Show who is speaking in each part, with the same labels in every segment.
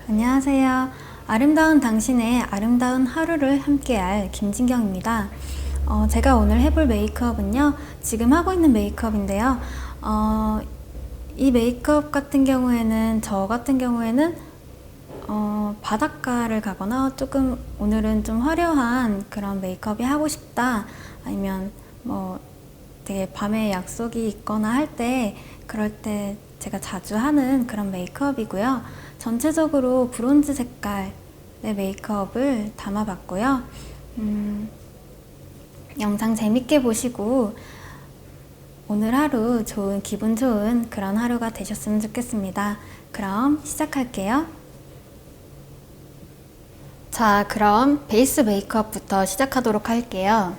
Speaker 1: 안녕하세요. 아름다운 당신의 아름다운 하루를 함께할 김진경입니다. 제가 오늘 해볼 메이크업은요, 지금 하고 있는 메이크업인데요. 이 메이크업 같은 경우에는, 바닷가를 가거나 조금 오늘은 좀 화려한 그런 메이크업이 하고 싶다, 아니면 뭐 되게 밤에 약속이 있거나 할 때, 그럴 때 제가 자주 하는 그런 메이크업이고요. 전체적으로 브론즈 색깔의 메이크업을 담아봤고요. 영상 재밌게 보시고 오늘 하루 기분 좋은 그런 하루가 되셨으면 좋겠습니다. 그럼 시작할게요. 자, 그럼 베이스 메이크업부터 시작하도록 할게요.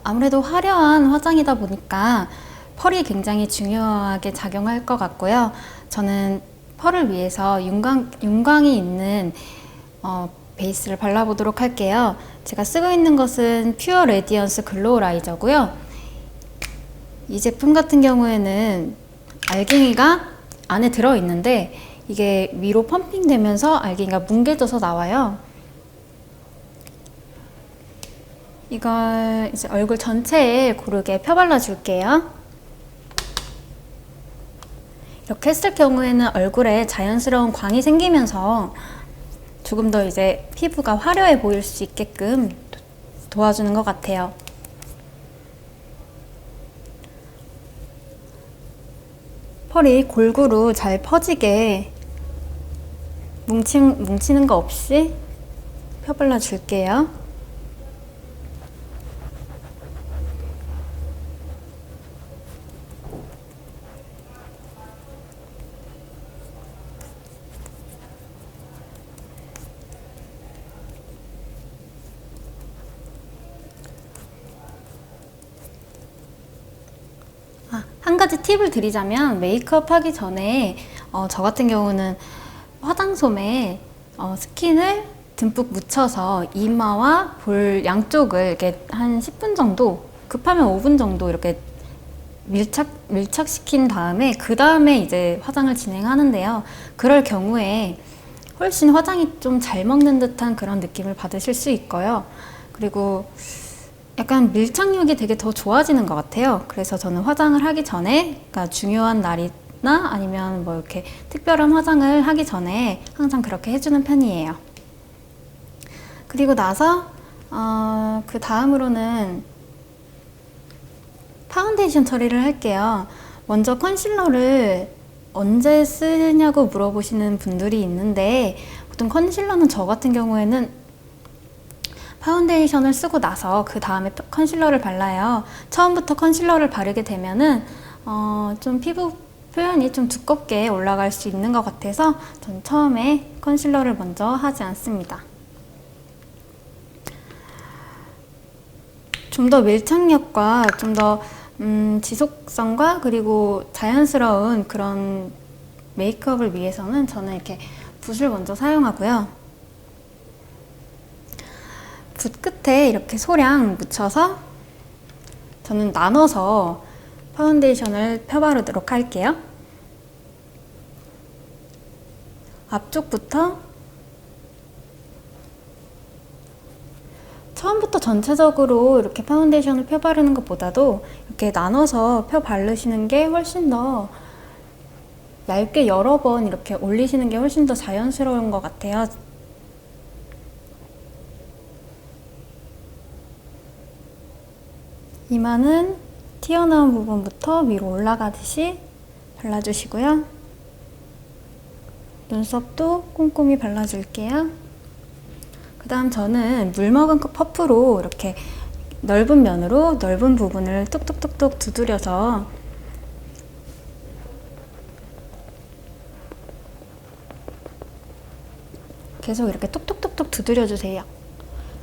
Speaker 1: 아무래도 화려한 화장이다 보니까 펄이 굉장히 중요하게 작용할 것 같고요. 저는 펄을 위해서 윤광이 있는 베이스를 발라보도록 할게요. 제가 쓰고 있는 것은 퓨어 레디언스 글로우 라이저고요. 이 제품 같은 경우에는 알갱이가 안에 들어있는데 이게 위로 펌핑 되면서 알갱이가 뭉개져서 나와요. 이걸 이제 얼굴 전체에 고르게 펴발라 줄게요. 이렇게 했을 경우에는 얼굴에 자연스러운 광이 생기면서 조금 더 이제 피부가 화려해 보일 수 있게끔 도와주는 것 같아요. 펄이 골고루 잘 퍼지게 뭉치는 거 없이 펴발라 줄게요. 한 가지 팁을 드리자면 메이크업 하기 전에 저 같은 경우는 화장솜에 스킨을 듬뿍 묻혀서 이마와 볼 양쪽을 이렇게 한 10분 정도, 급하면 5분 정도 이렇게 밀착시킨 다음에 그 다음에 이제 화장을 진행하는데요. 그럴 경우에 훨씬 화장이 좀 잘 먹는 듯한 그런 느낌을 받으실 수 있고요. 그리고 약간 밀착력이 되게 더 좋아지는 것 같아요. 그래서 저는 화장을 하기 전에, 그러니까 중요한 날이나 아니면 뭐 이렇게 특별한 화장을 하기 전에 항상 그렇게 해주는 편이에요. 그리고 나서 그 다음으로는 파운데이션 처리를 할게요. 먼저 컨실러를 언제 쓰냐고 물어보시는 분들이 있는데, 보통 컨실러는 저 같은 경우에는 파운데이션을 쓰고 나서 그 다음에 컨실러를 발라요. 처음부터 컨실러를 바르게 되면은 좀 피부 표현이 좀 두껍게 올라갈 수 있는 것 같아서 전 처음에 컨실러를 먼저 하지 않습니다. 좀 더 밀착력과 좀 더 지속성과 그리고 자연스러운 그런 메이크업을 위해서는 저는 이렇게 붓을 먼저 사용하고요. 붓 끝에 이렇게 소량 묻혀서 저는 나눠서 파운데이션을 펴바르도록 할게요. 앞쪽부터 처음부터 전체적으로 이렇게 파운데이션을 펴바르는 것보다도 이렇게 나눠서 펴 바르시는 게 훨씬 더 얇게 여러 번 이렇게 올리시는 게 훨씬 더 자연스러운 것 같아요. 이마는 튀어나온 부분부터 위로 올라가듯이 발라주시고요. 눈썹도 꼼꼼히 발라줄게요. 그 다음 저는 물먹은 퍼프로 이렇게 넓은 면으로 넓은 부분을 뚝뚝뚝뚝 두드려서 계속 이렇게 톡톡톡톡 두드려주세요.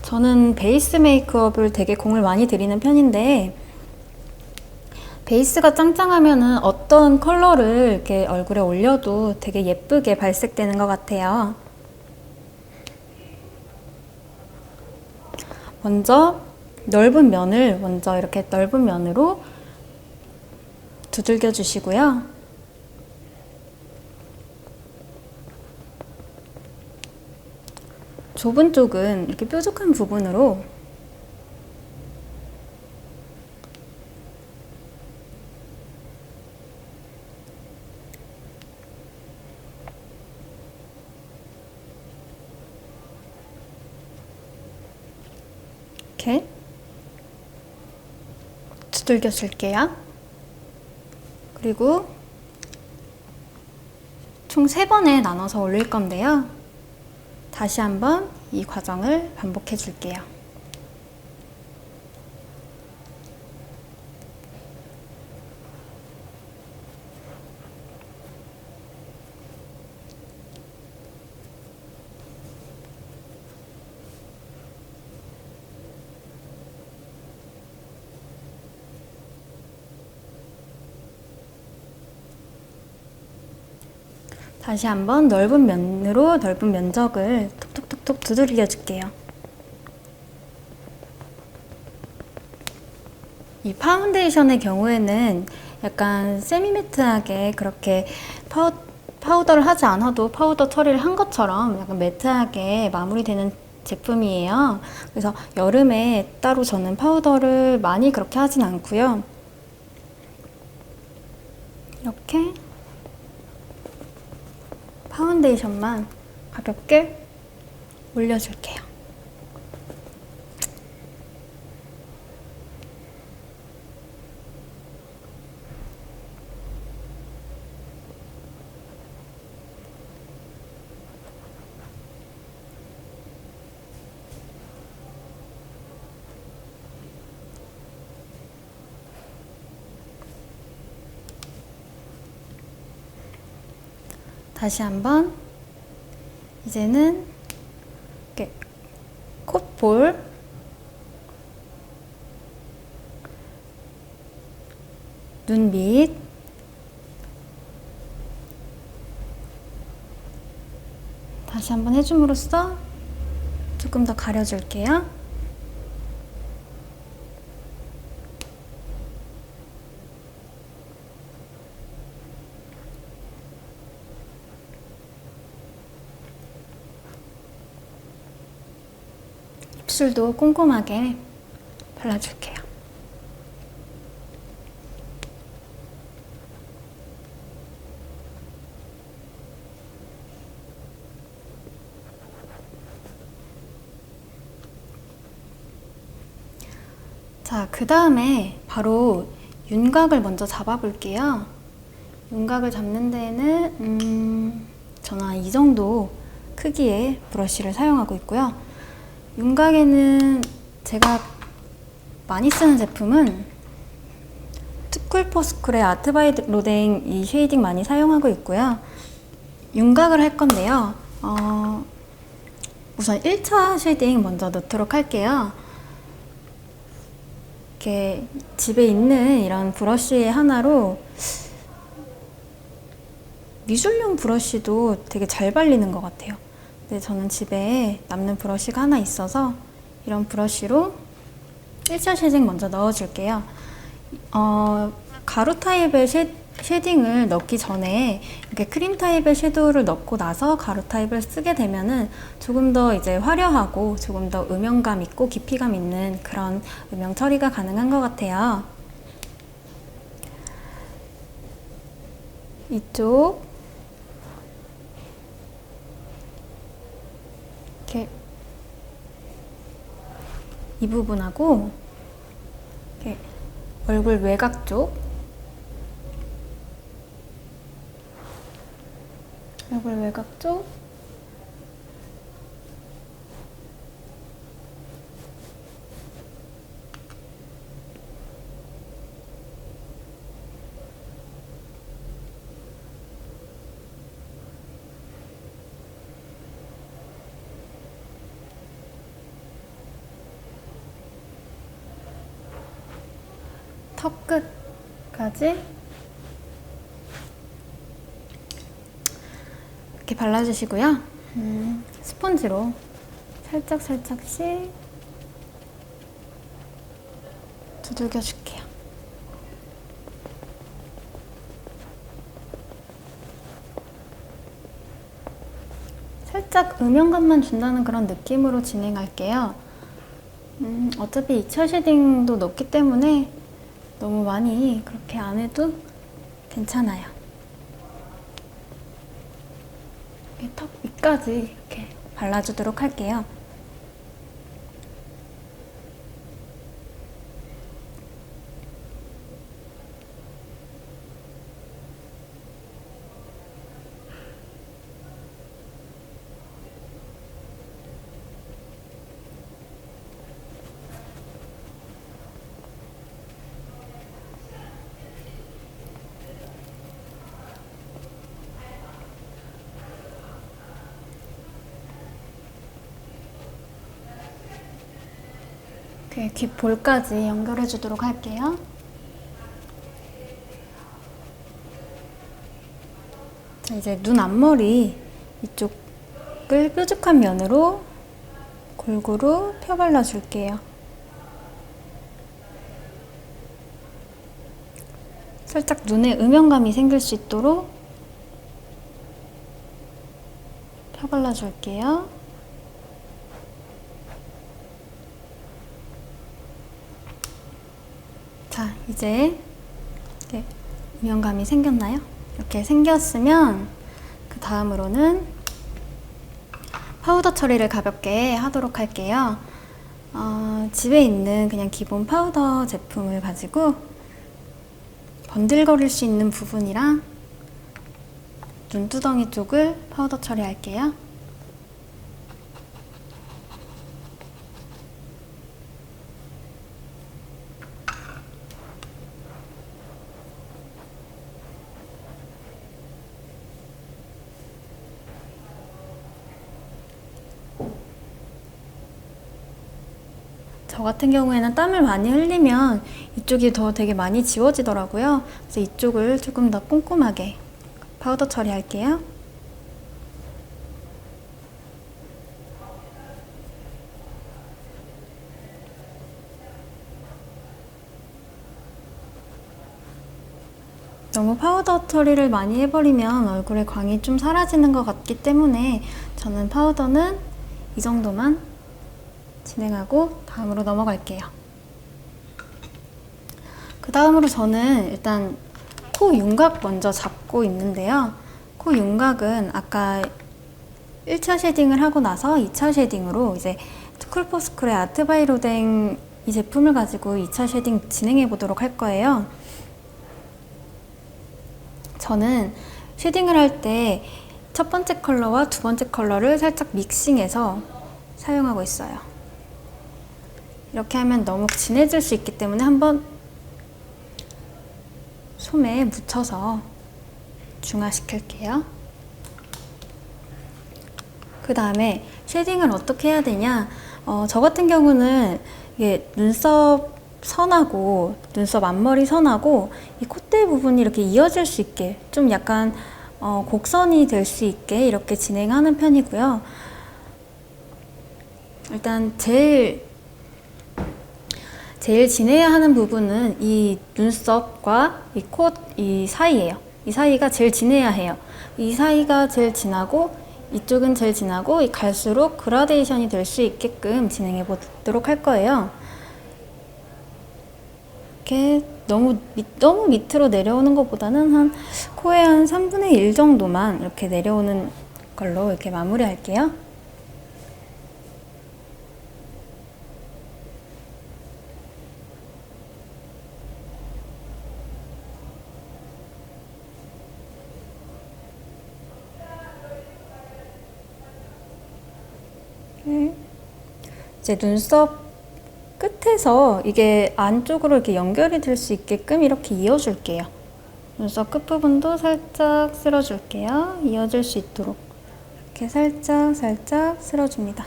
Speaker 1: 저는 베이스 메이크업을 되게 공을 많이 들이는 편인데, 베이스가 짱짱하면은 어떤 컬러를 이렇게 얼굴에 올려도 되게 예쁘게 발색되는 것 같아요. 먼저 이렇게 넓은 면으로 두들겨 주시고요. 좁은 쪽은 이렇게 뾰족한 부분으로 이렇게 두들겨 줄게요. 그리고 총 3번에 나눠서 올릴 건데요. 다시 한번 이 과정을 반복해 줄게요. 다시 한번 넓은 면으로 넓은 면적을 톡톡톡톡 두들겨 줄게요. 이 파운데이션의 경우에는 약간 세미매트하게 그렇게 파우더를 하지 않아도 파우더 처리를 한 것처럼 약간 매트하게 마무리되는 제품이에요. 그래서 여름에 따로 저는 파우더를 많이 그렇게 하진 않고요. 이렇게 파운데이션만 가볍게 올려줄게요. 다시 한번 이제는 이렇게 콧볼, 눈 밑, 다시 한번 해줌으로써 조금 더 가려줄게요. 입술도 꼼꼼하게 발라줄게요. 자, 그 다음에 바로 윤곽을 먼저 잡아볼게요. 윤곽을 잡는 데에는 저는 한 이 정도 크기의 브러쉬를 사용하고 있고요. 윤곽에는 제가 많이 쓰는 제품은 투쿨포스쿨의 아트 바이 로댕 이 쉐이딩 많이 사용하고 있고요. 윤곽을 할 건데요. 우선 1차 쉐이딩 먼저 넣도록 할게요. 이렇게 집에 있는 이런 브러쉬 하나로 미술용 브러쉬도 되게 잘 발리는 것 같아요. 근데 저는 집에 남는 브러쉬가 하나 있어서 이런 브러쉬로 1차 쉐딩 먼저 넣어줄게요. 가루 타입의 쉐딩을 넣기 전에 이렇게 크림 타입의 섀도우를 넣고 나서 가루 타입을 쓰게 되면은 조금 더 이제 화려하고 조금 더 음영감 있고 깊이감 있는 그런 음영 처리가 가능한 것 같아요. 이쪽 이렇게 이 부분하고 이렇게 얼굴 외곽 쪽, 얼굴 외곽 쪽, 턱 끝까지 이렇게 발라주시고요. 스펀지로 살짝씩 두들겨줄게요. 살짝 음영감만 준다는 그런 느낌으로 진행할게요. 어차피 2차 쉐딩도 넣기 때문에 너무 많이 그렇게 안 해도 괜찮아요. 턱 위까지 이렇게 발라주도록 할게요. 이렇게 귓볼까지 연결해 주도록 할게요. 자, 이제 눈 앞머리 이쪽을 뾰족한 면으로 골고루 펴발라 줄게요. 살짝 눈에 음영감이 생길 수 있도록 펴발라 줄게요. 자, 이제 이렇게 음영감이 생겼나요? 이렇게 생겼으면 그 다음으로는 파우더 처리를 가볍게 하도록 할게요. 집에 있는 그냥 기본 파우더 제품을 가지고 번들거릴 수 있는 부분이랑 눈두덩이 쪽을 파우더 처리할게요. 저 같은 경우에는 땀을 많이 흘리면 이쪽이 더 되게 많이 지워지더라고요. 그래서 이쪽을 조금 더 꼼꼼하게 파우더 처리할게요. 너무 파우더 처리를 많이 해버리면 얼굴에 광이 좀 사라지는 것 같기 때문에 저는 파우더는 이 정도만 진행하고 다음으로 넘어갈게요. 그 다음으로 저는 일단 코 윤곽 먼저 잡고 있는데요. 코 윤곽은 아까 1차 쉐딩을 하고 나서 2차 쉐딩으로 이제 투쿨포스쿨의 아트바이로댕 이 제품을 가지고 2차 쉐딩 진행해 보도록 할 거예요. 저는 쉐딩을 할 때 첫 번째 컬러와 두 번째 컬러를 살짝 믹싱해서 사용하고 있어요. 이렇게 하면 너무 진해질 수 있기 때문에 한번 솜에 묻혀서 중화시킬게요. 그 다음에 쉐딩을 어떻게 해야 되냐, 저 같은 경우는 이게 눈썹 선하고 눈썹 앞머리 선하고 이 콧대 부분이 이렇게 이어질 수 있게 좀 약간 곡선이 될 수 있게 이렇게 진행하는 편이고요. 일단 제일 진해야 하는 부분은 이 눈썹과 이 콧, 이 사이예요. 이 사이가 제일 진해야 해요. 이 사이가 제일 진하고 이쪽은 제일 진하고 갈수록 그라데이션이 될 수 있게끔 진행해 보도록 할 거예요. 이렇게 너무 밑으로 내려오는 것보다는 한 코에 한 3분의 1 정도만 이렇게 내려오는 걸로 이렇게 마무리 할게요. 이제 눈썹 끝에서 이게 안쪽으로 이렇게 연결이 될 수 있게끔 이렇게 이어줄게요. 눈썹 끝부분도 살짝 쓸어줄게요. 이어질 수 있도록 이렇게 살짝 쓸어줍니다.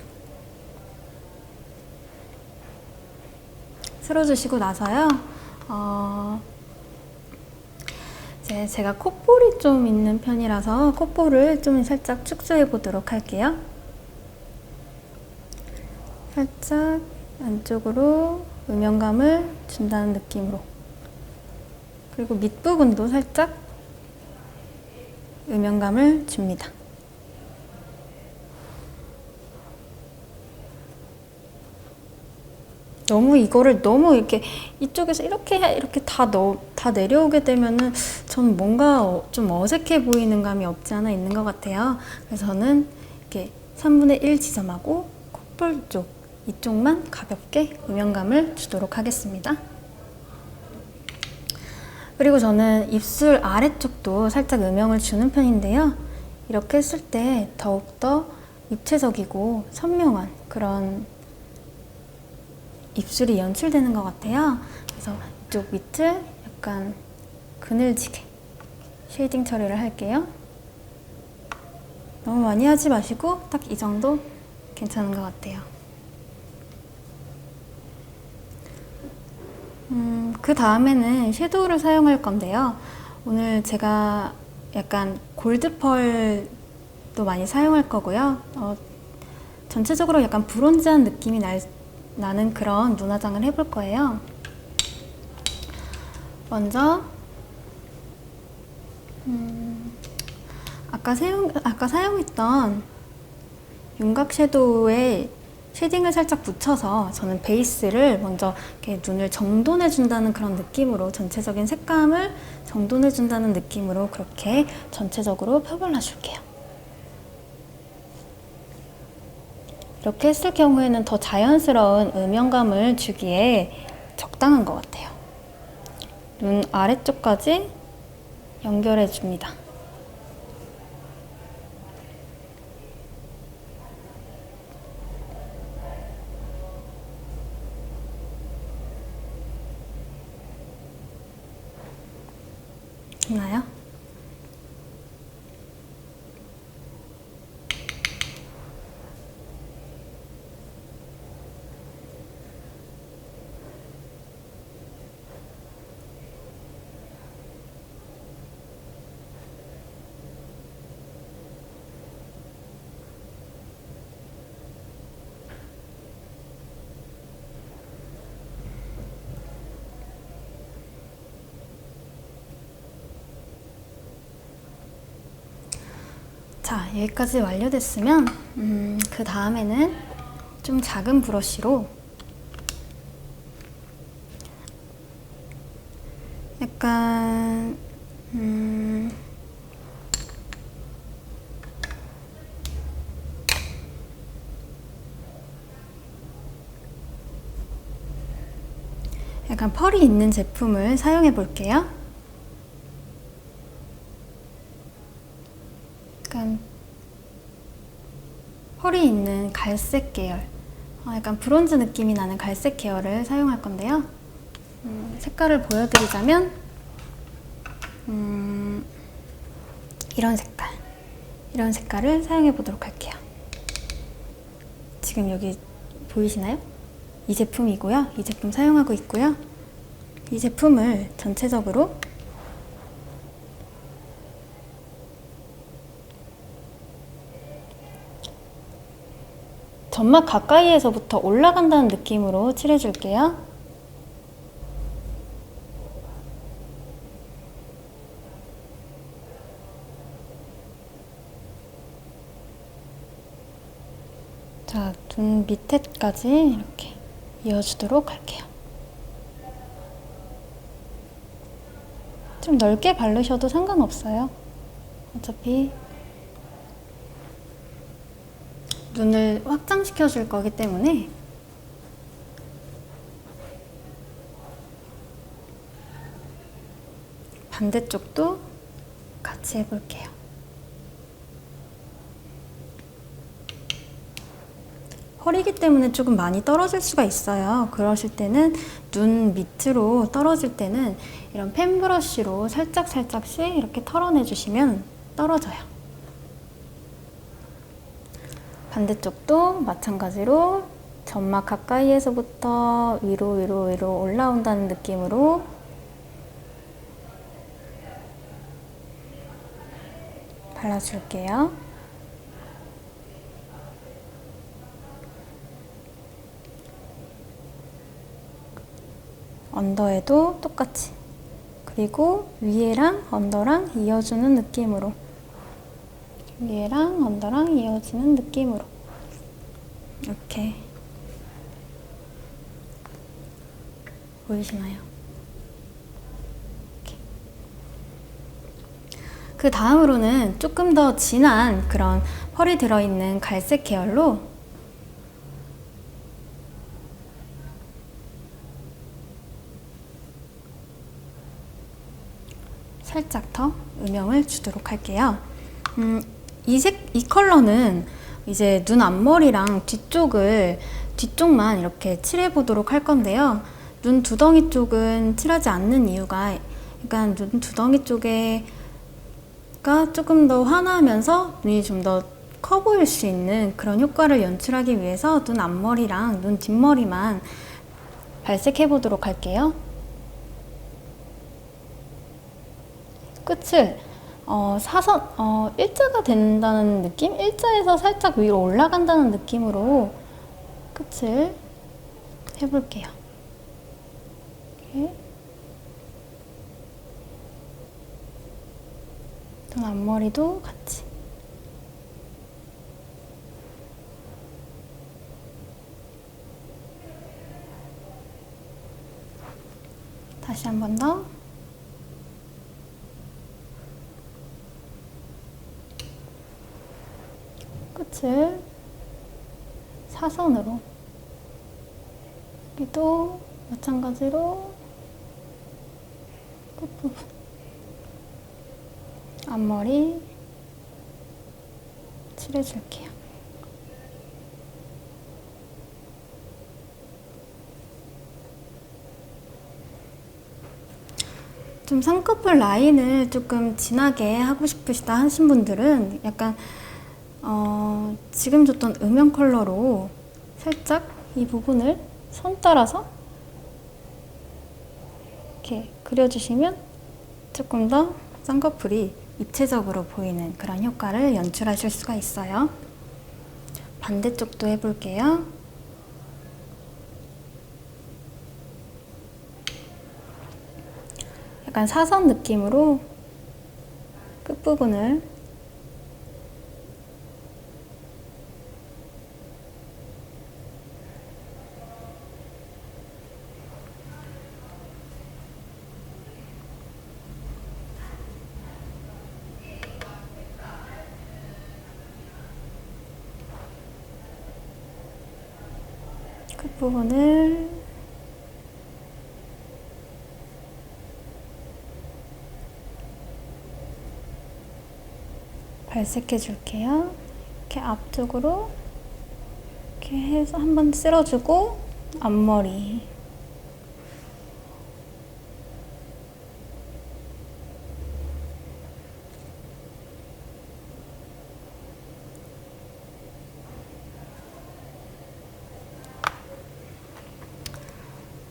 Speaker 1: 쓸어주시고 나서요. 이제 제가 콧볼이 좀 있는 편이라서 콧볼을 좀 살짝 축소해 보도록 할게요. 살짝 안쪽으로 음영감을 준다는 느낌으로, 그리고 밑부분도 살짝 음영감을 줍니다. 너무 이거를 너무 이렇게 이쪽에서 이렇게 다 내려오게 되면은 저는 뭔가 좀 어색해 보이는 감이 없지 않아 있는 것 같아요. 그래서 저는 이렇게 3분의 1 지점하고 콧볼 쪽 이쪽만 가볍게 음영감을 주도록 하겠습니다. 그리고 저는 입술 아래쪽도 살짝 음영을 주는 편인데요. 이렇게 했을 때 더욱더 입체적이고 선명한 그런 입술이 연출되는 것 같아요. 그래서 이쪽 밑을 약간 그늘지게 쉐이딩 처리를 할게요. 너무 많이 하지 마시고 딱 이 정도 괜찮은 것 같아요. 그 다음에는 섀도우를 사용할 건데요. 오늘 제가 약간 골드 펄도 많이 사용할 거고요. 전체적으로 약간 브론즈한 느낌이 나는 그런 눈 화장을 해볼 거예요. 먼저 아까 사용했던 윤곽 섀도우에 쉐딩을 살짝 붙여서 저는 베이스를 먼저 이렇게 눈을 정돈해 준다는 그런 느낌으로, 전체적인 색감을 정돈해 준다는 느낌으로 그렇게 전체적으로 펴발라 줄게요. 이렇게 했을 경우에는 더 자연스러운 음영감을 주기에 적당한 것 같아요. 눈 아래쪽까지 연결해 줍니다. 됐나요? 자, 여기까지 완료됐으면 그 다음에는 좀 작은 브러쉬로 약간 약간 펄이 있는 제품을 사용해 볼게요. 약간 펄이 있는 갈색 계열, 약간 브론즈 느낌이 나는 갈색 계열을 사용할 건데요. 색깔을 보여드리자면 이런 색깔을 사용해 보도록 할게요. 지금 여기 보이시나요? 이 제품이고요. 이 제품 사용하고 있고요. 이 제품을 전체적으로 점막 가까이에서부터 올라간다는 느낌으로 칠해줄게요. 자, 눈 밑에까지 이렇게 이어주도록 할게요. 좀 넓게 바르셔도 상관없어요. 어차피 눈을 확장시켜 줄 거기 때문에. 반대쪽도 같이 해볼게요. 펄이기 때문에 조금 많이 떨어질 수가 있어요. 그러실 때는 눈 밑으로 떨어질 때는 이런 펜 브러쉬로 살짝씩 이렇게 털어내 주시면 떨어져요. 반대쪽도 마찬가지로 점막 가까이에서부터 위로 올라온다는 느낌으로 발라줄게요. 언더에도 똑같이, 그리고 위에랑 언더랑 이어주는 느낌으로, 위에랑 언더랑 이어지는 느낌으로 이렇게 보이시나요? 이렇게. 그 다음으로는 조금 더 진한 그런 펄이 들어있는 갈색 계열로 살짝 더 음영을 주도록 할게요. 이 컬러는 이제 눈 앞머리랑 뒤쪽만 이렇게 칠해 보도록 할 건데요. 눈 두덩이 쪽은 칠하지 않는 이유가 약간 눈 두덩이 쪽에가 조금 더 환하면서 눈이 좀 더 커 보일 수 있는 그런 효과를 연출하기 위해서 눈 앞머리랑 눈 뒷머리만 발색해 보도록 할게요. 끝을 일자가 된다는 느낌? 일자에서 살짝 위로 올라간다는 느낌으로 끝을 해볼게요. 이렇게. 눈 앞머리도 같이. 다시 한 번 더. 끝을 사선으로. 여기도 마찬가지로 끝부분. 앞머리 칠해줄게요. 좀 쌍꺼풀 라인을 조금 진하게 하고 싶으시다 하신 분들은 약간 지금 줬던 음영 컬러로 살짝 이 부분을 손 따라서 이렇게 그려주시면 조금 더 쌍꺼풀이 입체적으로 보이는 그런 효과를 연출하실 수가 있어요. 반대쪽도 해볼게요. 약간 사선 느낌으로 끝부분을 끝부분을 발색해 줄게요. 이렇게 앞쪽으로 이렇게 해서 한번 쓸어주고 앞머리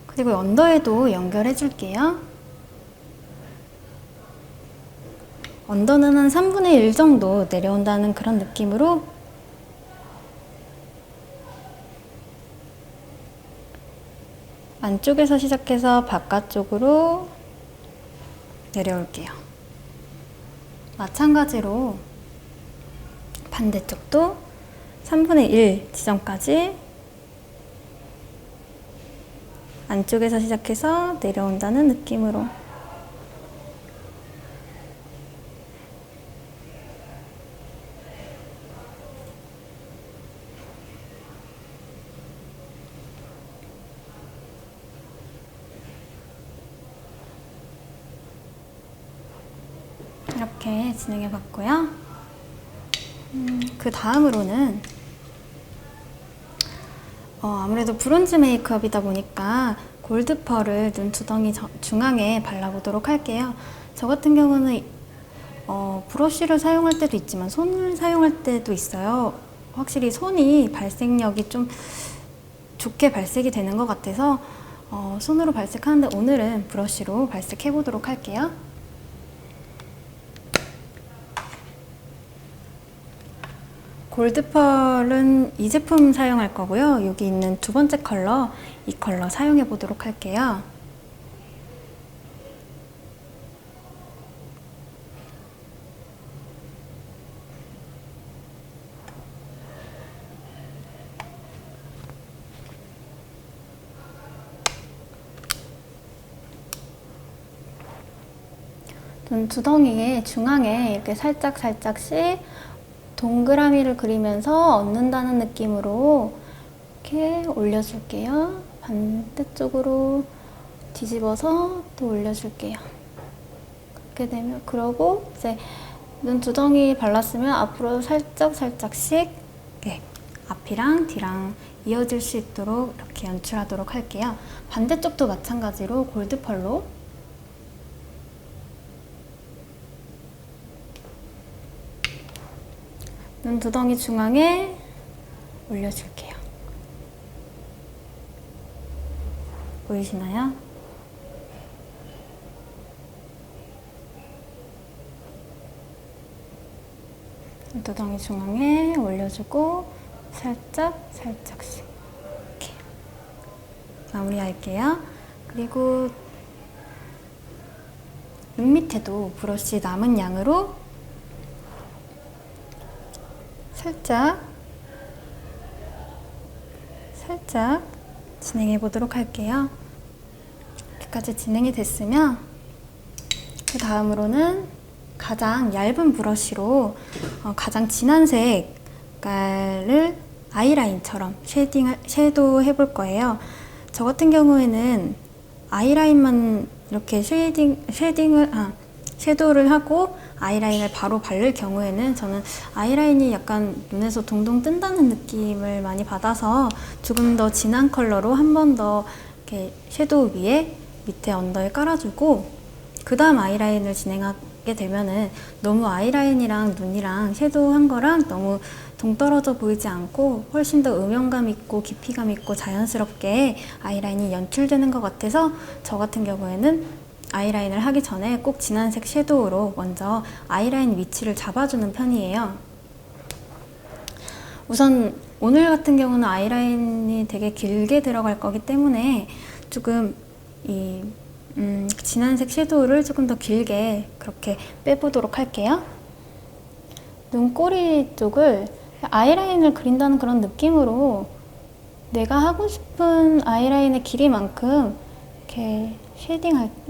Speaker 1: 그리고 언더에도 연결해 줄게요. 언더는 한 3분의 1 정도 내려온다는 그런 느낌으로 안쪽에서 시작해서 바깥쪽으로 내려올게요. 마찬가지로 반대쪽도 3분의 1 지점까지 안쪽에서 시작해서 내려온다는 느낌으로 이렇게 진행해 봤고요. 그 다음으로는 아무래도 브론즈 메이크업이다 보니까 골드 펄을 눈 두덩이 중앙에 발라보도록 할게요. 저 같은 경우는 브러쉬를 사용할 때도 있지만 손을 사용할 때도 있어요. 확실히 손이 발색력이 좀 좋게 발색이 되는 것 같아서 손으로 발색하는데 오늘은 브러쉬로 발색해 보도록 할게요. 골드펄은 이 제품 사용할 거고요. 여기 있는 두 번째 컬러, 이 컬러 사용해 보도록 할게요. 눈 두덩이의 중앙에 이렇게 살짝씩 동그라미를 그리면서 얹는다는 느낌으로 이렇게 올려줄게요. 반대쪽으로 뒤집어서 또 올려줄게요. 그렇게 되면, 그러고 이제 눈 두덩이 발랐으면 앞으로 살짝씩 앞이랑 뒤랑 이어질 수 있도록 이렇게 연출하도록 할게요. 반대쪽도 마찬가지로 골드 펄로 눈 두덩이 중앙에 올려줄게요. 보이시나요? 눈 두덩이 중앙에 올려주고 살짝씩 이렇게 마무리할게요. 그리고 눈 밑에도 브러쉬 남은 양으로 살짝 진행해 보도록 할게요. 여기까지 진행이 됐으면 그 다음으로는 가장 얇은 브러쉬로 가장 진한 색깔을 아이라인처럼 섀도우 해볼 거예요. 저 같은 경우에는 아이라인만 이렇게 섀도우를 하고 아이라인을 바로 바를 경우에는 저는 아이라인이 약간 눈에서 동동 뜬다는 느낌을 많이 받아서 조금 더 진한 컬러로 한 번 더 이렇게 섀도우 위에 밑에 언더에 깔아주고 그 다음 아이라인을 진행하게 되면은 너무 아이라인이랑 눈이랑 섀도우 한 거랑 너무 동떨어져 보이지 않고 훨씬 더 음영감 있고 깊이감 있고 자연스럽게 아이라인이 연출되는 것 같아서 저 같은 경우에는 아이라인을 하기 전에 꼭 진한색 섀도우로 먼저 아이라인 위치를 잡아주는 편이에요. 우선 오늘 같은 경우는 아이라인이 되게 길게 들어갈 거기 때문에 조금 이 진한색 섀도우를 조금 더 길게 그렇게 빼보도록 할게요. 눈꼬리 쪽을 아이라인을 그린다는 그런 느낌으로 내가 하고 싶은 아이라인의 길이만큼 이렇게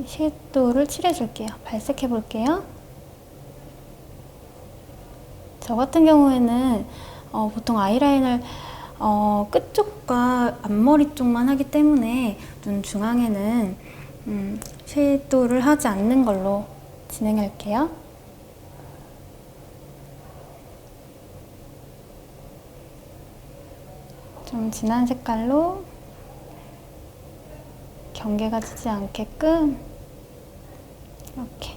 Speaker 1: 섀도우를 칠해줄게요. 발색해 볼게요. 저 같은 경우에는 보통 아이라인을 끝쪽과 앞머리 쪽만 하기 때문에 눈 중앙에는 섀도우를 하지 않는 걸로 진행할게요. 좀 진한 색깔로 경계가 지지 않게끔 이렇게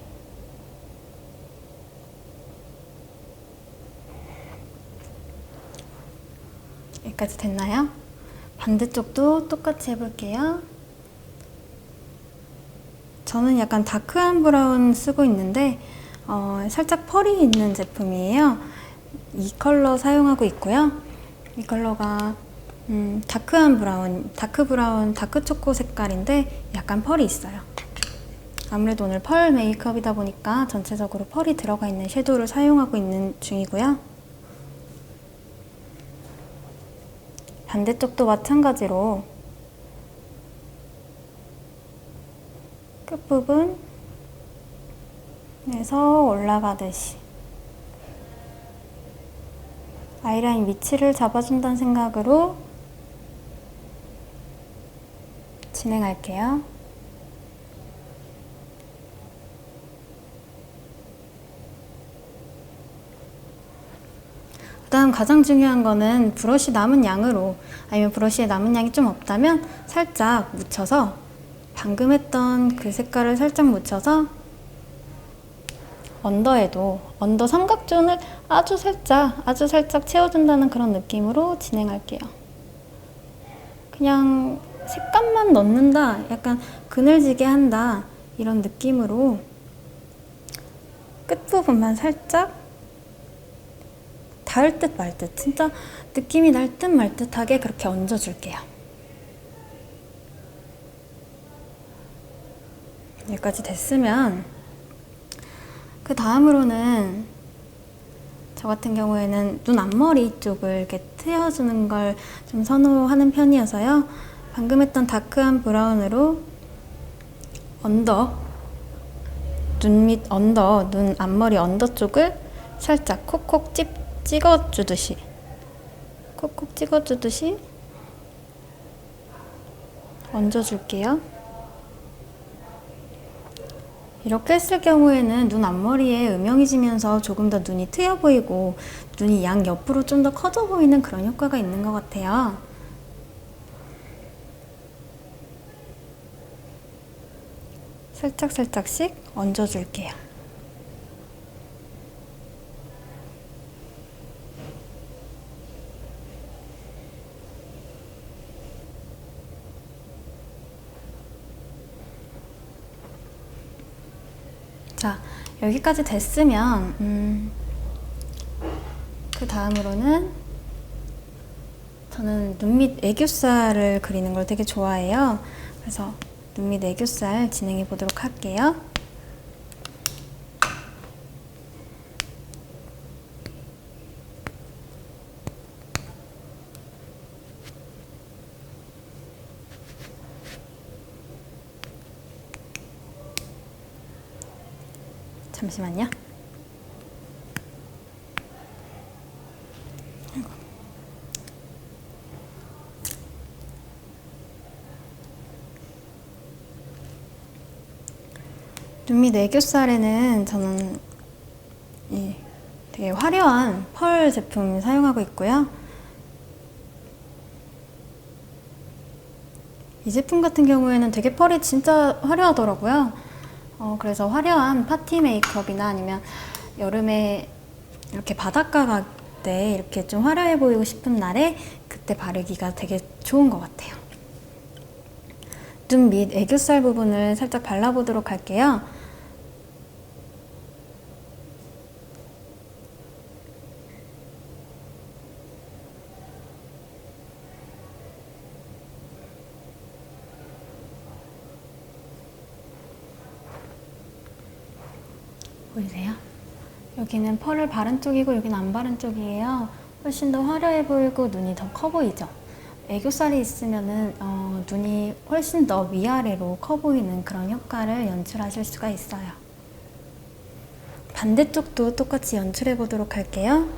Speaker 1: 여기까지 됐나요? 반대쪽도 똑같이 해볼게요. 저는 약간 다크한 브라운 쓰고 있는데 살짝 펄이 있는 제품이에요. 이 컬러 사용하고 있고요. 이 컬러가 다크한 브라운, 다크 초코 색깔인데 약간 펄이 있어요. 아무래도 오늘 펄 메이크업이다 보니까 전체적으로 펄이 들어가 있는 섀도우를 사용하고 있는 중이고요. 반대쪽도 마찬가지로 끝부분에서 올라가듯이 아이라인 위치를 잡아준다는 생각으로 진행할게요. 그 다음 가장 중요한 거는 브러쉬 남은 양으로, 아니면 브러쉬에 남은 양이 좀 없다면 살짝 묻혀서, 방금 했던 그 색깔을 살짝 묻혀서 언더에도 언더 삼각존을 아주 살짝 채워준다는 그런 느낌으로 진행할게요. 그냥 색감만 넣는다, 약간 그늘지게 한다, 이런 느낌으로 끝부분만 살짝 닿을 듯 말 듯, 진짜 느낌이 날 듯 말 듯하게 그렇게 얹어줄게요. 여기까지 됐으면 그 다음으로는 저 같은 경우에는 눈 앞머리 쪽을 이렇게 트여주는 걸 좀 선호하는 편이어서요. 방금 했던 다크한 브라운으로 언더 눈 밑 언더, 눈 앞머리 언더 쪽을 살짝 콕콕 찍어주듯이 콕콕 찍어주듯이 얹어줄게요. 이렇게 했을 경우에는 눈 앞머리에 음영이 지면서 조금 더 눈이 트여 보이고 눈이 양 옆으로 좀 더 커져 보이는 그런 효과가 있는 것 같아요. 살짝씩 얹어줄게요. 자, 여기까지 됐으면 그 다음으로는 저는 눈 밑 애교살을 그리는 걸 되게 좋아해요. 그래서 눈 밑 애교살 진행해 보도록 할게요. 잠시만요. 눈 밑 애교살에는 저는 되게 화려한 펄 제품 사용하고 있고요. 이 제품 같은 경우에는 되게 펄이 진짜 화려하더라고요. 그래서 화려한 파티 메이크업이나 아니면 여름에 이렇게 바닷가 갈 때 이렇게 좀 화려해 보이고 싶은 날에 그때 바르기가 되게 좋은 것 같아요. 눈 밑 애교살 부분을 살짝 발라보도록 할게요. 보이세요? 여기는 펄을 바른 쪽이고 여기는 안 바른 쪽이에요. 훨씬 더 화려해 보이고 눈이 더 커 보이죠? 애교살이 있으면은 눈이 훨씬 더 위아래로 커 보이는 그런 효과를 연출하실 수가 있어요. 반대쪽도 똑같이 연출해 보도록 할게요.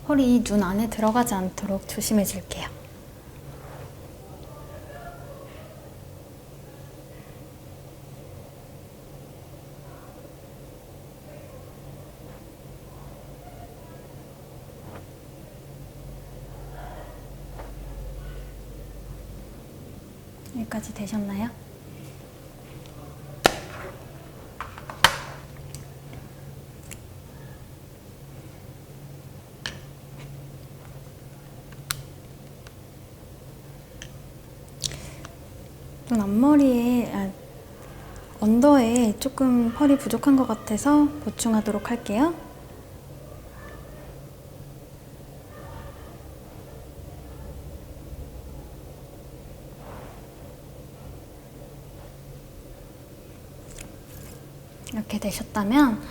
Speaker 1: 펄이 이 눈 안에 들어가지 않도록 조심해 줄게요. 여기까지 되셨나요? 눈 앞머리에 언더에 조금 펄이 부족한 것 같아서 보충하도록 할게요. 이렇게 되셨다면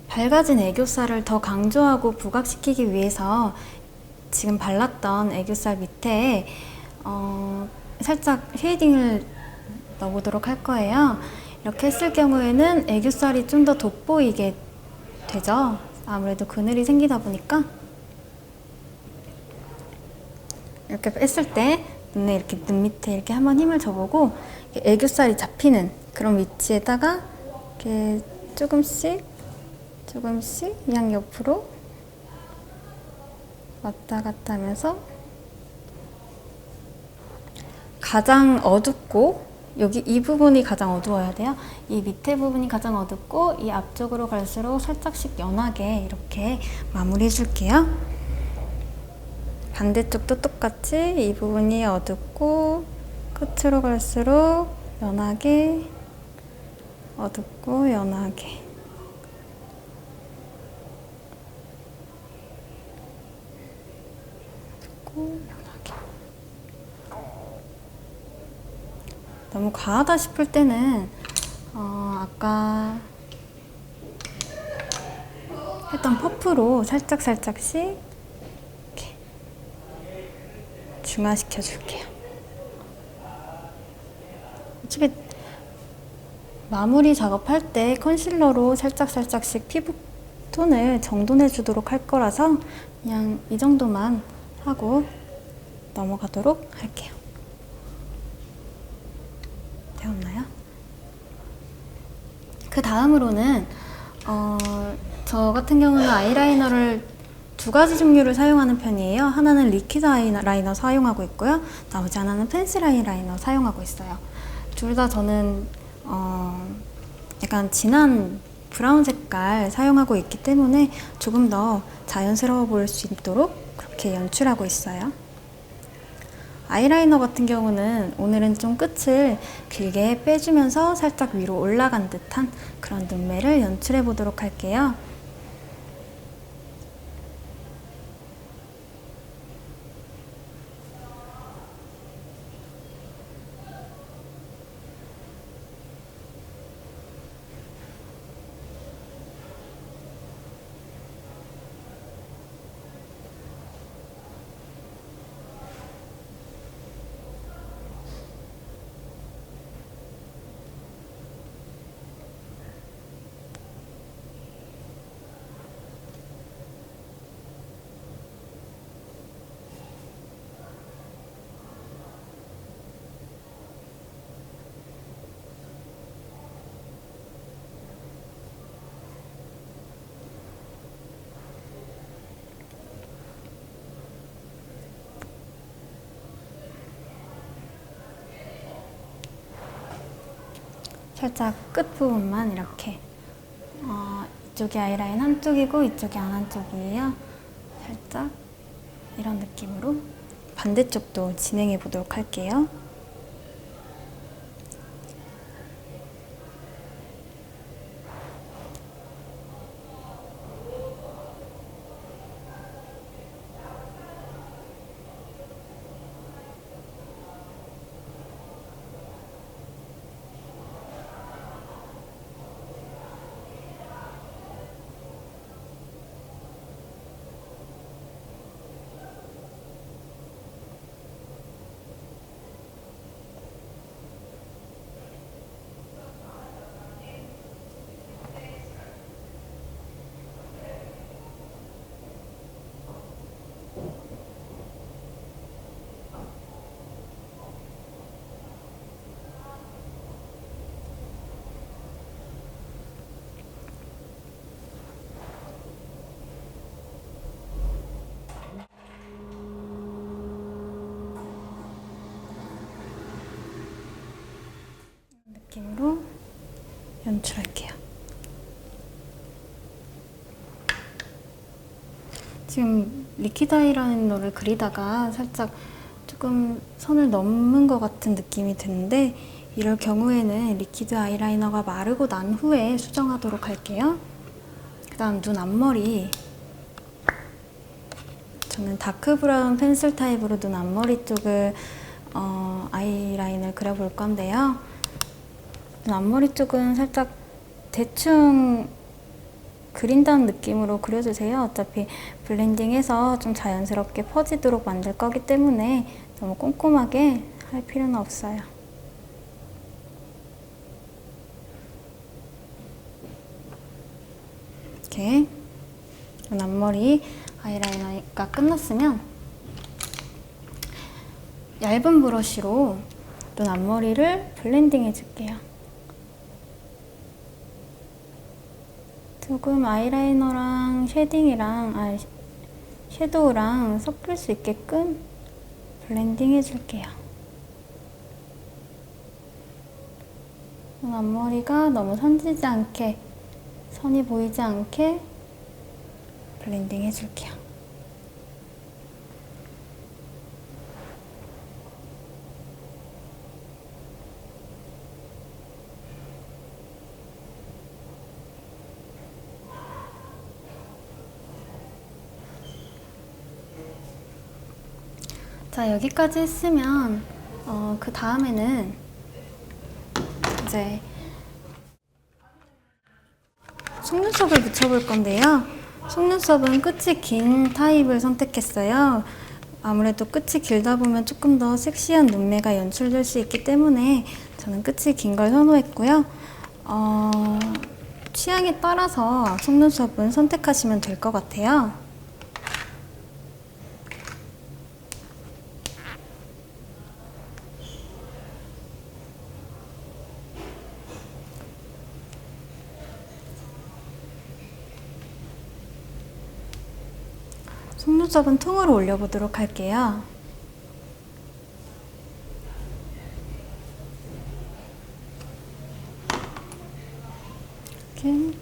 Speaker 1: 밝아진 애교살을 더 강조하고 부각시키기 위해서 지금 발랐던 애교살 밑에 살짝 쉐이딩을 넣어보도록 할 거예요. 이렇게 했을 경우에는 애교살이 좀 더 돋보이게 되죠. 아무래도 그늘이 생기다 보니까 이렇게 했을 때 눈에 이렇게 눈 밑에 이렇게 한번 힘을 줘보고 애교살이 잡히는 그런 위치에다가 이렇게 조금씩 양옆으로 왔다 갔다 하면서 가장 어둡고 여기 이 부분이 가장 어두워야 돼요. 이 밑에 부분이 가장 어둡고 이 앞쪽으로 갈수록 살짝씩 연하게 이렇게 마무리해 줄게요. 반대쪽도 똑같이 이 부분이 어둡고 끝으로 갈수록 연하게 어둡고 연하게 어둡고 연하게. 너무 과하다 싶을 때는 아까 했던 퍼프로 살짝씩 이렇게 중화시켜 줄게요. 어차피 마무리 작업할 때 컨실러로 살짝씩 피부 톤을 정돈해 주도록 할 거라서 그냥 이 정도만 하고 넘어가도록 할게요. 되었나요? 그 다음으로는 저 같은 경우는 아이라이너를 두 가지 종류를 사용하는 편이에요. 하나는 리퀴드 아이라이너 사용하고 있고요. 나머지 하나는 펜슬 아이라이너 사용하고 있어요. 둘 다 저는 약간 진한 브라운 색깔 사용하고 있기 때문에 조금 더 자연스러워 보일 수 있도록 그렇게 연출하고 있어요. 아이라이너 같은 경우는 오늘은 좀 끝을 길게 빼주면서 살짝 위로 올라간 듯한 그런 눈매를 연출해 보도록 할게요. 살짝 끝부분만 이렇게 이쪽이 아이라인 한쪽이고 이쪽이 안 한쪽이에요. 살짝 이런 느낌으로 반대쪽도 진행해 보도록 할게요. 느낌으로 연출할게요. 지금 리퀴드 아이라이너를 그리다가 살짝 조금 선을 넘은 것 같은 느낌이 드는데 이럴 경우에는 리퀴드 아이라이너가 마르고 난 후에 수정하도록 할게요. 그 다음 눈 앞머리, 저는 다크 브라운 펜슬 타입으로 눈 앞머리 쪽을 아이라인을 그려볼 건데요. 눈 앞머리 쪽은 살짝 대충 그린다는 느낌으로 그려주세요. 어차피 블렌딩해서 좀 자연스럽게 퍼지도록 만들 거기 때문에 너무 꼼꼼하게 할 필요는 없어요. 이렇게 눈 앞머리 아이라이너가 끝났으면 얇은 브러쉬로 눈 앞머리를 블렌딩 해줄게요. 조금 아이라이너랑 쉐딩이랑 섀도우랑 섞일 수 있게끔 블렌딩 해줄게요. 눈 앞머리가 너무 선지지 않게, 선이 보이지 않게 블렌딩 해줄게요. 자, 여기까지 했으면 그 다음에는 이제 속눈썹을 붙여볼 건데요. 속눈썹은 끝이 긴 타입을 선택했어요. 아무래도 끝이 길다 보면 조금 더 섹시한 눈매가 연출될 수 있기 때문에 저는 끝이 긴 걸 선호했고요. 취향에 따라서 속눈썹은 선택하시면 될 것 같아요. 속눈썹은 통으로 올려보도록 할게요. 이렇게.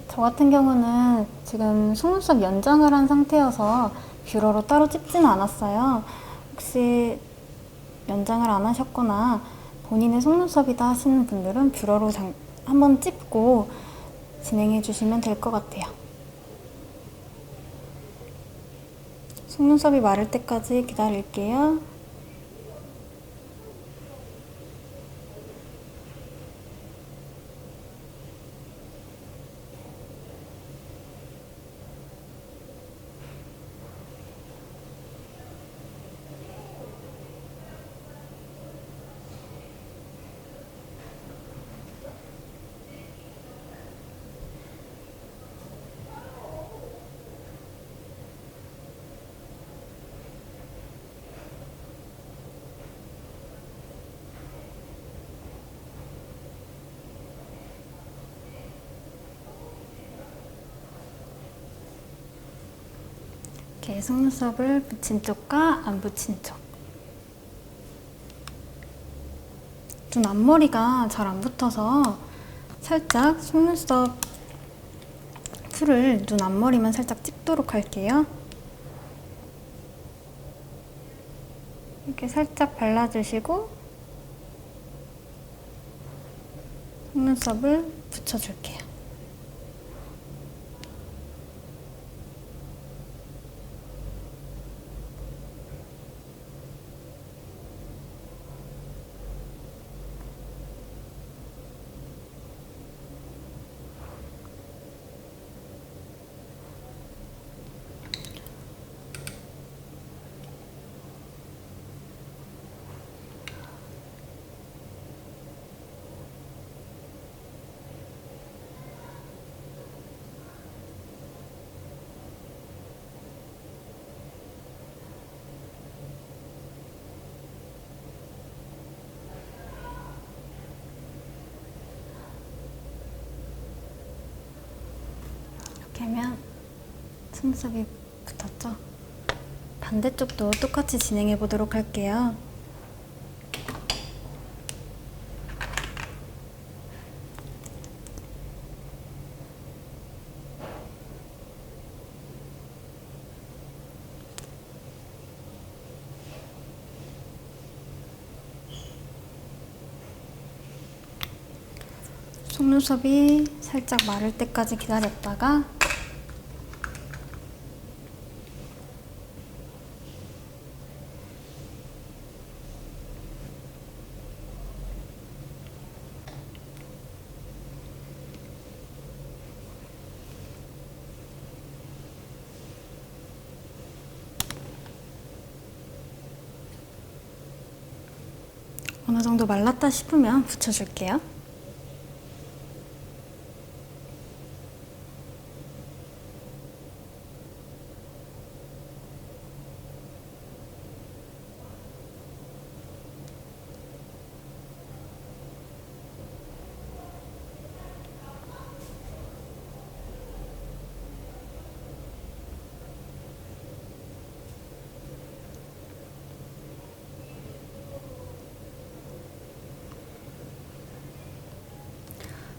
Speaker 1: 저 같은 경우는 지금 속눈썹 연장을 한 상태여서 뷰러로 따로 찝지는 않았어요. 혹시 연장을 안 하셨거나 본인의 속눈썹이다 하시는 분들은 뷰러로 한번 찝고 진행해 주시면 될 것 같아요. 속눈썹이 마를 때까지 기다릴게요. 이렇게 속눈썹을 붙인 쪽과 안 붙인 쪽. 눈 앞머리가 잘 안 붙어서 살짝 속눈썹 풀을 눈 앞머리만 살짝 찝도록 할게요. 이렇게 살짝 발라주시고 속눈썹을 붙여줄게요. 이렇게 하면 속눈썹이 붙었죠? 반대쪽도 똑같이 진행해 보도록 할게요. 속눈썹이 살짝 마를 때까지 기다렸다가 어느 정도 말랐다 싶으면 붙여줄게요.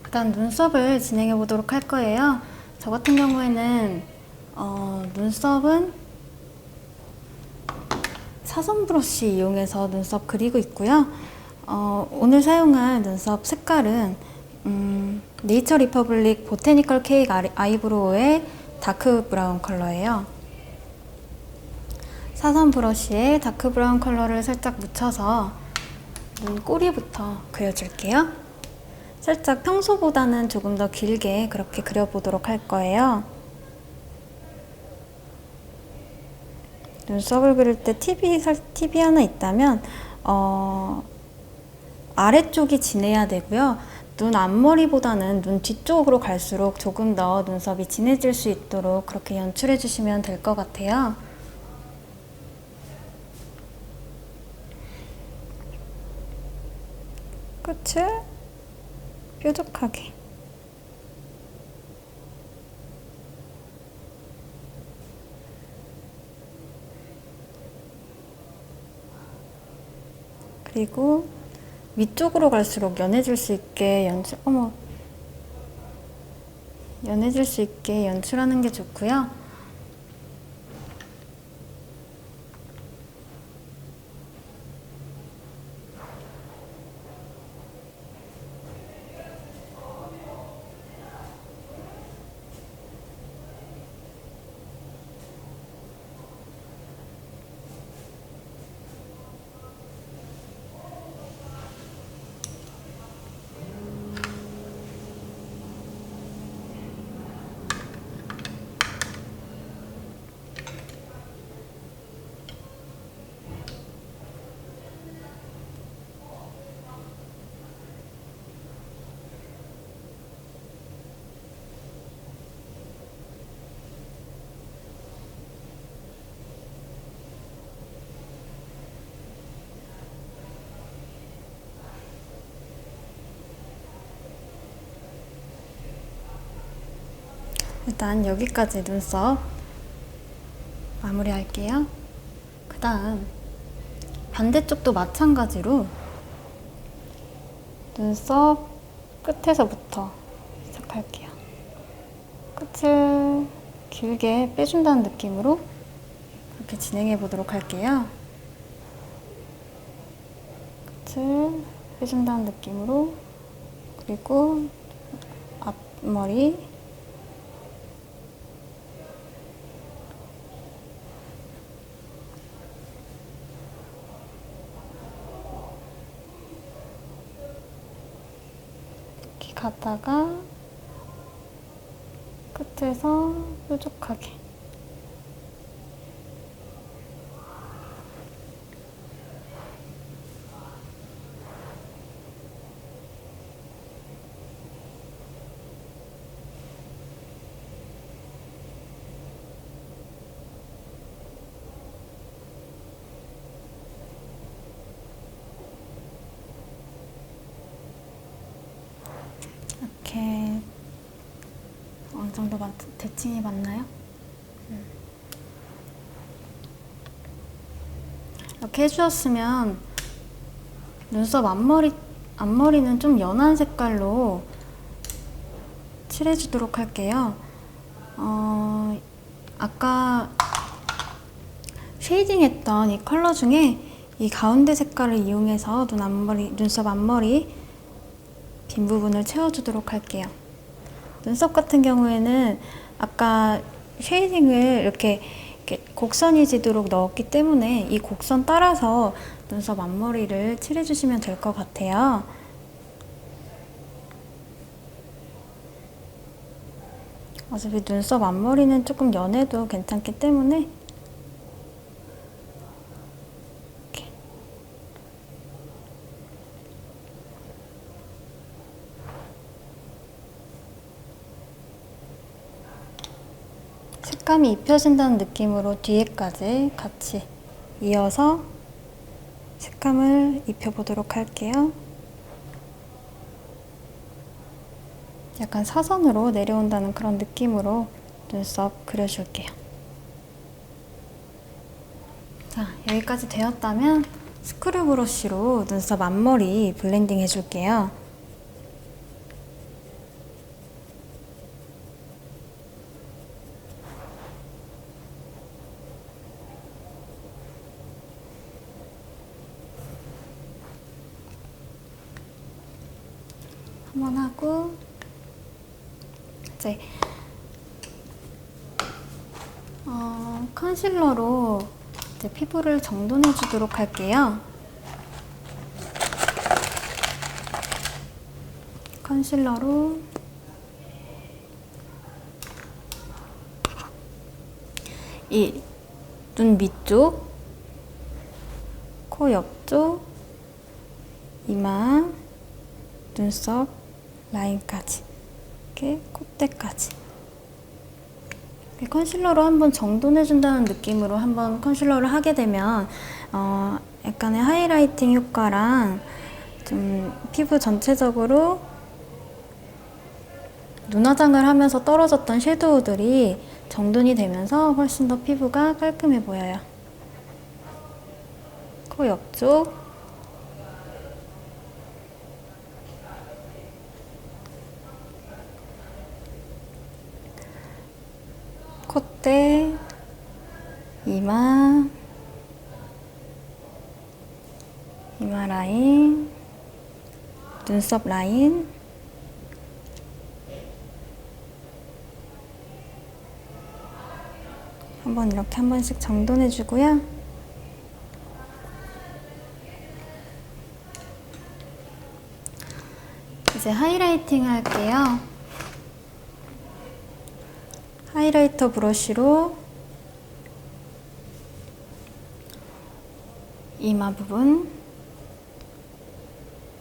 Speaker 1: 일단 눈썹을 진행해 보도록 할 거예요. 저 같은 경우에는 눈썹은 사선 브러쉬 이용해서 눈썹 그리고 있고요. 오늘 사용할 눈썹 색깔은 네이처 리퍼블릭 보테니컬 케이크 아이브로우의 다크 브라운 컬러예요. 사선 브러쉬에 다크 브라운 컬러를 살짝 묻혀서 눈 꼬리부터 그려줄게요. 살짝 평소보다는 조금 더 길게 그렇게 그려보도록 할 거예요. 눈썹을 그릴 때 팁이 하나 있다면 아래쪽이 진해야 되고요. 눈 앞머리보다는 눈 뒤쪽으로 갈수록 조금 더 눈썹이 진해질 수 있도록 그렇게 연출해 주시면 될 것 같아요. 끝을 뾰족하게. 그리고 위쪽으로 갈수록 연해질 수 있게 연해질 수 있게 연출하는 게 좋고요. 일단 여기까지 눈썹 마무리할게요. 그 다음 반대쪽도 마찬가지로 눈썹 끝에서부터 시작할게요. 끝을 길게 빼준다는 느낌으로 이렇게 진행해 보도록 할게요. 끝을 빼준다는 느낌으로, 그리고 앞머리 이렇게 가다가 끝에서 뾰족하게. 이렇게 어느 정도 대칭이 맞나요? 이렇게 해주셨으면 눈썹 앞머리는 좀 연한 색깔로 칠해주도록 할게요. 아까 쉐이딩했던 이 컬러 중에 이 가운데 색깔을 이용해서 눈썹 앞머리 빈 부분을 채워주도록 할게요. 눈썹 같은 경우에는 아까 쉐이딩을 이렇게 곡선이 지도록 넣었기 때문에 이 곡선 따라서 눈썹 앞머리를 칠해주시면 될 것 같아요. 어차피 눈썹 앞머리는 조금 연해도 괜찮기 때문에 이렇게. 색감이 입혀진다는 느낌으로 뒤에까지 같이 이어서 색감을 입혀보도록 할게요. 약간 사선으로 내려온다는 그런 느낌으로 눈썹 그려줄게요. 자, 여기까지 되었다면 스크류 브러쉬로 눈썹 앞머리 블렌딩 해줄게요. 한번 하고 이제 컨실러로 이제 피부를 정돈해 주도록 할게요. 컨실러로 이 눈 밑쪽, 코 옆쪽, 이마, 눈썹 라인까지, 이렇게 콧대까지 컨실러로 한번 정돈해준다는 느낌으로 한번 컨실러를 하게 되면 약간의 하이라이팅 효과랑 좀 피부 전체적으로 눈화장을 하면서 떨어졌던 섀도우들이 정돈이 되면서 훨씬 더 피부가 깔끔해 보여요. 코 옆쪽, 콧대, 이마 라인, 눈썹 라인, 한번 이렇게 한 번씩 정돈해 주고요. 이제 하이라이팅 할게요. 하이라이터 브러쉬로 이마 부분,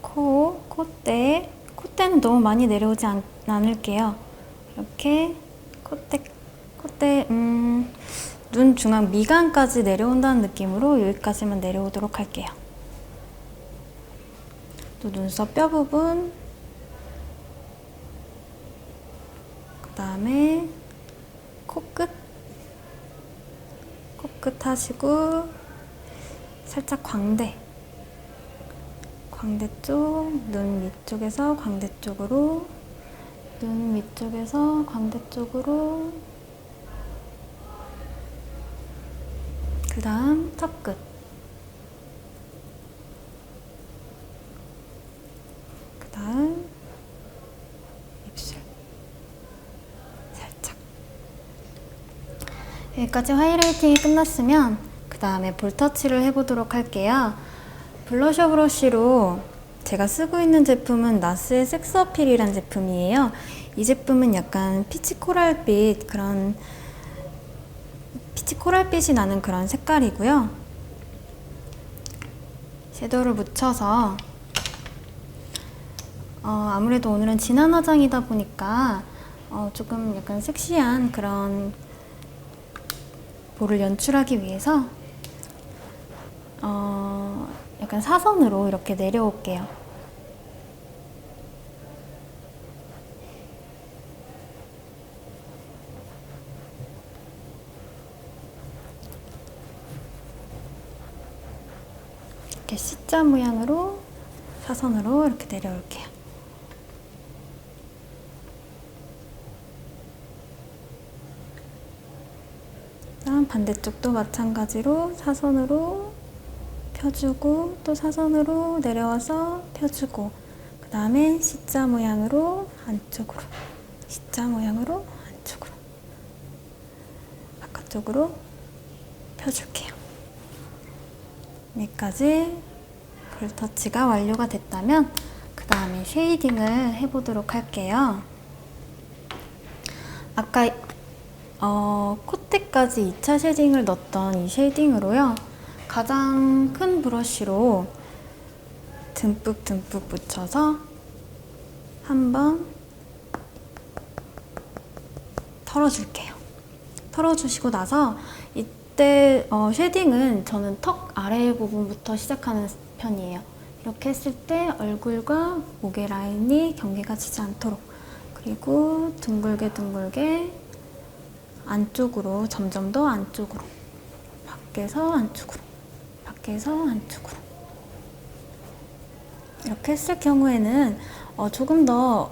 Speaker 1: 코, 콧대는 너무 많이 내려오지 않을게요. 이렇게 콧대, 눈 중앙 미간까지 내려온다는 느낌으로 여기까지만 내려오도록 할게요. 또 눈썹 뼈 부분, 그 다음에 코끝 하시고 살짝 광대 쪽, 눈 위쪽에서 광대 쪽으로, 눈 위쪽에서 광대 쪽으로, 그 다음 턱끝, 그 다음 입술 살짝. 여기까지 하이라이팅이 끝났으면 그 다음에 볼터치를 해보도록 할게요. 블러셔 브러쉬로 제가 쓰고 있는 제품은 나스의 섹스 어필이란 제품이에요. 이 제품은 약간 피치 코랄빛이 나는 그런 색깔이고요. 섀도우를 묻혀서 아무래도 오늘은 진한 화장이다 보니까 조금 약간 섹시한 그런 볼을 연출하기 위해서 약간 사선으로 이렇게 내려올게요. 이렇게 C자 모양으로 사선으로 이렇게 내려올게요. 다음 반대쪽도 마찬가지로 사선으로 펴주고 또 사선으로 내려와서 펴주고, 그 다음에 C자 모양으로 안쪽으로, C자 모양으로 안쪽으로, 바깥쪽으로 펴줄게요. 여기까지 볼터치가 완료가 됐다면 그 다음에 쉐이딩을 해보도록 할게요. 아까 콧대까지 2차 쉐딩을 넣었던 이 쉐이딩으로요, 가장 큰 브러쉬로 듬뿍 묻혀서 한번 털어줄게요. 털어주시고 나서 이때 쉐딩은 저는 턱 아래 부분부터 시작하는 편이에요. 이렇게 했을 때 얼굴과 목의 라인이 경계가 지지 않도록, 그리고 둥글게 안쪽으로, 점점 더 안쪽으로, 밖에서 안쪽으로, 밖에서 안쪽으로 이렇게 했을 경우에는 조금 더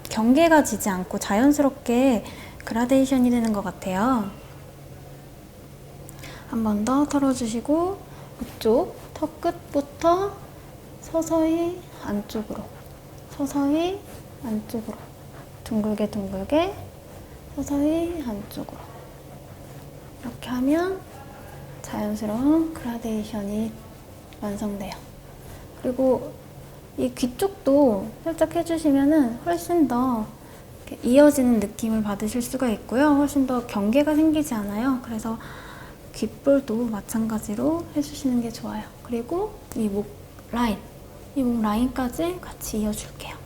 Speaker 1: 경계가 지지 않고 자연스럽게 그라데이션이 되는 것 같아요. 한 번 더 털어주시고 이쪽 턱 끝부터 서서히 안쪽으로, 서서히 안쪽으로, 둥글게 서서히 안쪽으로, 이렇게 하면 자연스러운 그라데이션이 완성돼요. 그리고 이 귀 쪽도 살짝 해주시면은 훨씬 더 이어지는 느낌을 받으실 수가 있고요. 훨씬 더 경계가 생기지 않아요. 그래서 귓볼도 마찬가지로 해주시는 게 좋아요. 그리고 이 목 라인까지 같이 이어줄게요.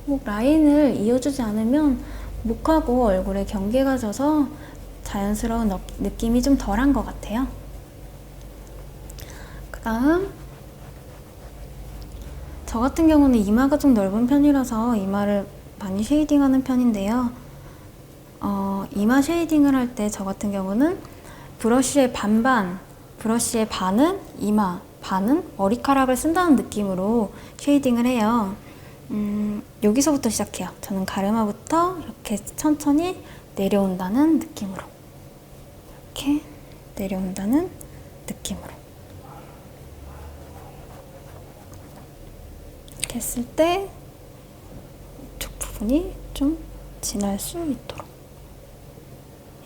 Speaker 1: 목 라인을 이어주지 않으면 목하고 얼굴에 경계가 져서 자연스러운 느낌이 좀 덜한 것 같아요. 그 다음 저 같은 경우는 이마가 좀 넓은 편이라서 이마를 많이 쉐이딩하는 편인데요. 이마 쉐이딩을 할 때 저 같은 경우는 브러쉬의 브러쉬의 반은 이마, 반은 머리카락을 쓴다는 느낌으로 쉐이딩을 해요. 여기서부터 시작해요. 저는 가르마부터 이렇게 천천히 내려온다는 느낌으로. 이렇게 내려온다는 느낌으로. 이렇게 했을 때 이쪽 부분이 좀 진할 수 있도록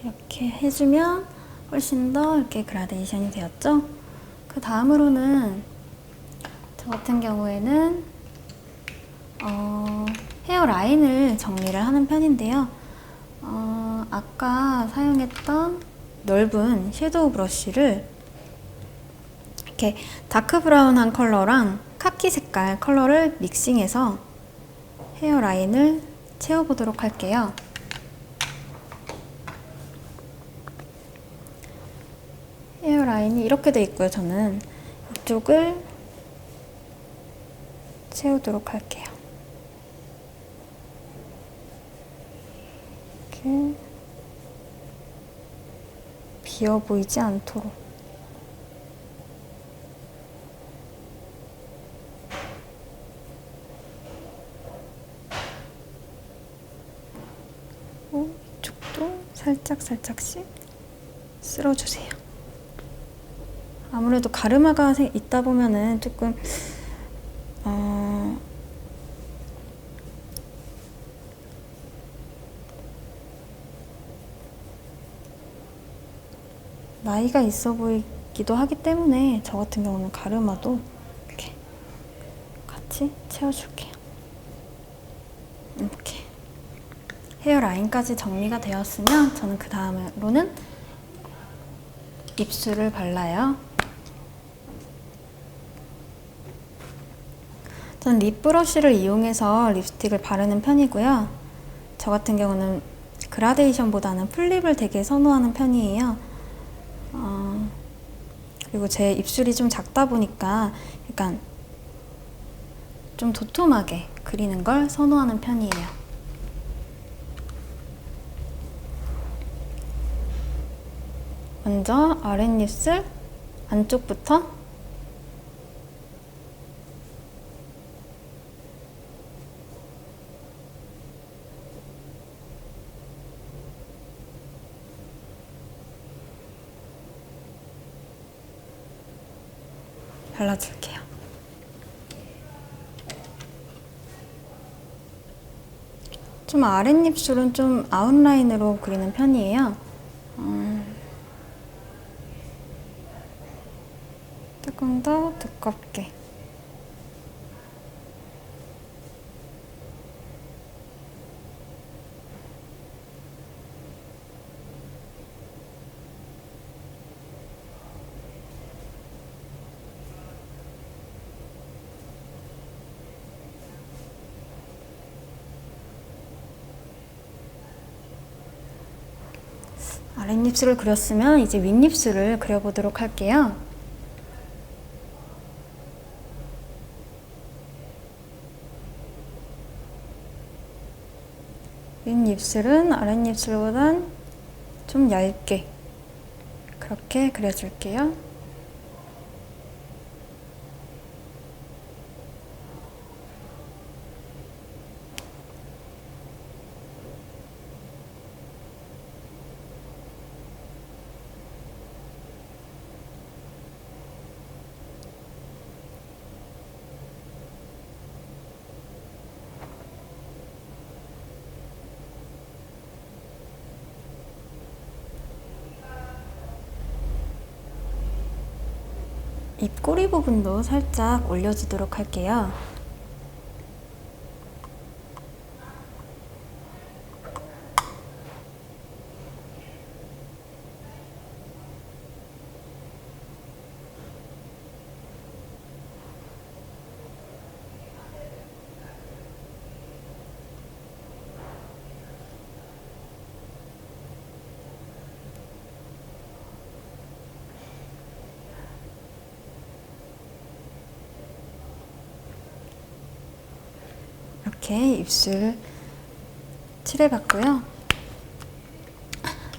Speaker 1: 이렇게 해주면 훨씬 더 이렇게 그라데이션이 되었죠. 그 다음으로는 저 같은 경우에는 헤어 라인을 정리를 하는 편인데요. 아까 사용했던 넓은 섀도우 브러쉬를 이렇게 다크 브라운한 컬러랑 카키 색깔 컬러를 믹싱해서 헤어 라인을 채워보도록 할게요. 헤어 라인이 이렇게 돼 있고요. 저는 이쪽을 채우도록 할게요. 이렇게 비어 보이지 않도록. 이쪽도 살짝씩 쓸어주세요. 아무래도 가르마가 있다 보면은 조금 나이가 있어 보이기도 하기 때문에 저 같은 경우는 가르마도 이렇게 같이 채워줄게요. 이렇게 헤어 라인까지 정리가 되었으면 저는 그 다음으로는 입술을 발라요. 전 립 브러쉬를 이용해서 립스틱을 바르는 편이고요. 저 같은 경우는 그라데이션보다는 풀립을 되게 선호하는 편이에요. 그리고 제 입술이 좀 작다 보니까 약간 좀 도톰하게 그리는 걸 선호하는 편이에요. 먼저 아랫입술 안쪽부터 발라줄게요. 좀 아랫입술은 좀 아웃라인으로 그리는 편이에요. 조금 더 두껍게. 아랫입술을 그렸으면 이제 윗입술을 그려보도록 할게요. 윗입술은 아랫입술보단 좀 얇게 그렇게 그려줄게요. 입꼬리 부분도 살짝 올려주도록 할게요. 이렇게 입술 칠해봤고요.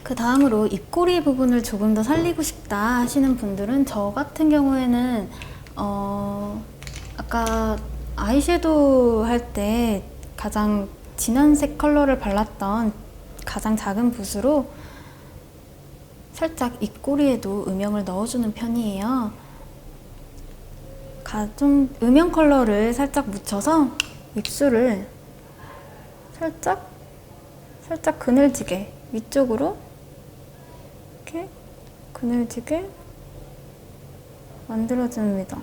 Speaker 1: 그 다음으로 입꼬리 부분을 조금 더 살리고 싶다 하시는 분들은 저 같은 경우에는 아까 아이섀도우 할 때 가장 진한 색 컬러를 발랐던 가장 작은 붓으로 살짝 입꼬리에도 음영을 넣어주는 편이에요. 좀 음영 컬러를 살짝 묻혀서 입술을 살짝 그늘지게 위쪽으로 이렇게 그늘지게 만들어줍니다.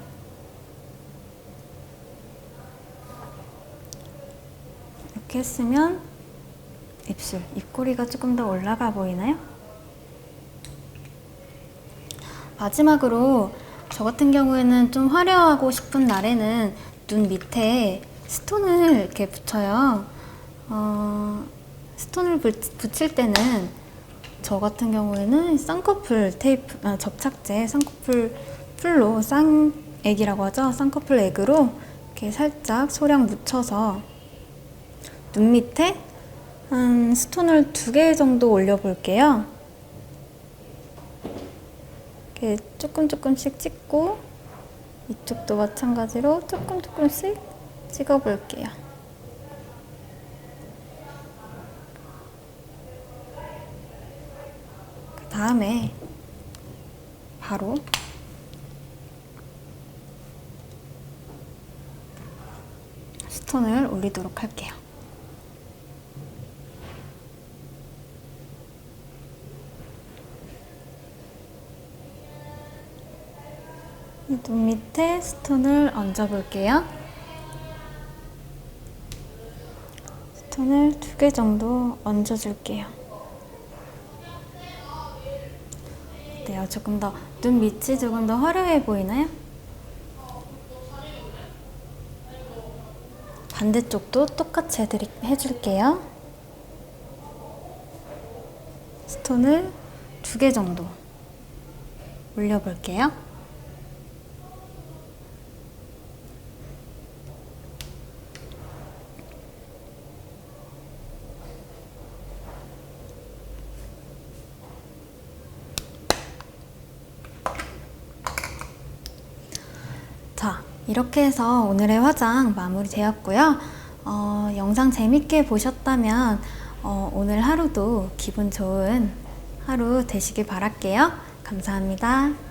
Speaker 1: 이렇게 했으면 입꼬리가 조금 더 올라가 보이나요? 마지막으로 저 같은 경우에는 좀 화려하고 싶은 날에는 눈 밑에 스톤을 이렇게 붙여요. 스톤을 붙일 때는 저 같은 경우에는 쌍꺼풀 테이프, 접착제 쌍꺼풀 풀로 쌍액이라고 하죠. 쌍꺼풀 액으로 이렇게 살짝 소량 묻혀서 눈 밑에 한 스톤을 2개 정도 올려볼게요. 이렇게 조금씩 찍고 이쪽도 마찬가지로 조금씩 찍어볼게요. 그 다음에 바로 스톤을 올리도록 할게요. 눈 밑에 스톤을 얹어볼게요. 스톤을 2개 정도 얹어줄게요. 어때요? 조금 더 눈 밑이 조금 더 화려해 보이나요? 반대쪽도 똑같이 해줄게요. 스톤을 2개 정도 올려볼게요. 자, 이렇게 해서 오늘의 화장 마무리 되었고요. 영상 재밌게 보셨다면 오늘 하루도 기분 좋은 하루 되시길 바랄게요. 감사합니다.